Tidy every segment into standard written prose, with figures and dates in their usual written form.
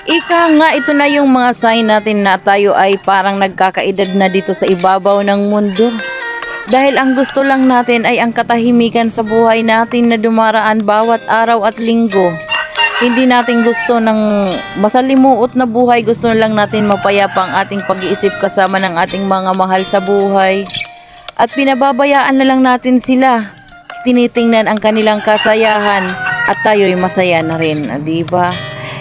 Ika nga, ito na yung mga sign natin na tayo ay parang nagkakaedad na dito sa ibabaw ng mundo. Dahil ang gusto lang natin ay ang katahimikan sa buhay natin na dumaraan bawat araw at linggo. Hindi natin gusto ng masalimuot na buhay, gusto lang natin mapayapa ang ating pag-iisip kasama ng ating mga mahal sa buhay. At pinababayaan na lang natin sila. Tinitingnan ang kanilang kasayahan at tayo'y masaya na rin, diba?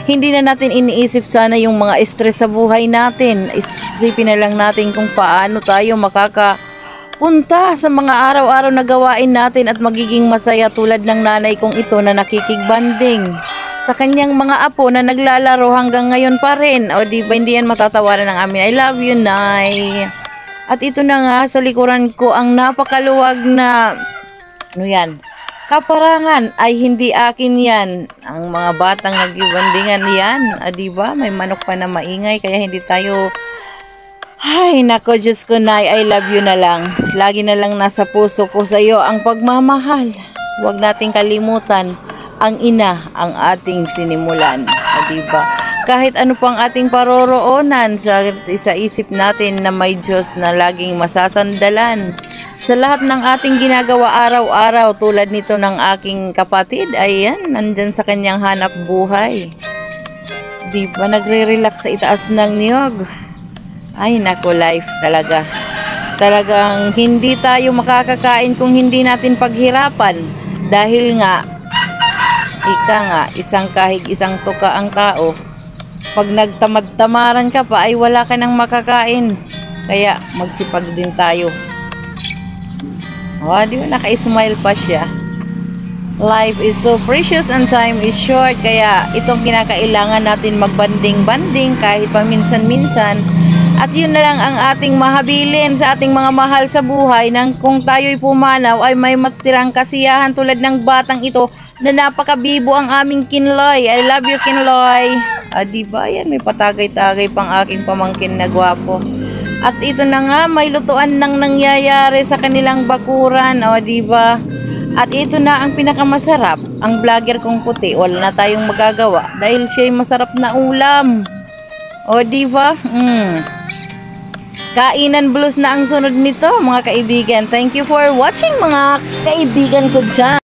Hindi na natin iniisip sana yung mga stress sa buhay natin. Isipin na lang natin kung paano tayo makakapunta sa mga araw-araw na gawain natin at magiging masaya tulad ng nanay kong ito na nakikigbanding sa kanyang mga apo na naglalaro hanggang ngayon pa rin. O diba, hindi yan matatawaran ng amin. I love you, Nay. At ito na nga, sa likuran ko ang napakaluwag na kaparangan ay hindi akin yan. Ang mga batang nagbibandingan yan. Diba? May manok pa na maingay kaya hindi tayo... Ay, nako, Diyos ko, Nay, I love you na lang. Lagi na lang nasa puso ko sa iyo ang pagmamahal. Huwag nating kalimutan ang ina ang ating sinimulan. Diba? Kahit ano pang ating paroroonan sa isip natin na may Diyos na laging masasandalan. Sa lahat ng ating ginagawa araw-araw tulad nito ng aking kapatid, ayan, nandyan sa kanyang hanap buhay. Diba, nagre-relax sa itaas ng niyog. Ay, nako, life talaga. Talagang hindi tayo makakakain kung hindi natin paghirapan. Dahil nga, isang kahig, isang tuka ang tao. Pag nagtamad-tamaran ka pa, ay wala ka nang makakain. Kaya, magsipag din tayo. Di ba, naka-smile pa siya. Life is so precious and time is short. Kaya, itong kinakailangan natin magbanding-banding kahit paminsan-minsan. At yun na lang ang ating mahabilin sa ating mga mahal sa buhay nang kung tayo'y pumanaw ay may matirang kasiyahan tulad ng batang ito na napakabibo ang aming Kinloy. I love you, Kinloy. Diba? Yan, may patagay-tagay pang aking pamangkin na gwapo. At ito na nga, may lutuan nang nangyayari sa kanilang bakuran. Diba? At ito na ang pinakamasarap. Ang vlogger kong puti, wala na tayong magagawa dahil siya'y masarap na ulam. Diba? Kainan blues na ang sunod nito, mga kaibigan. Thank you for watching, mga kaibigan ko dyan.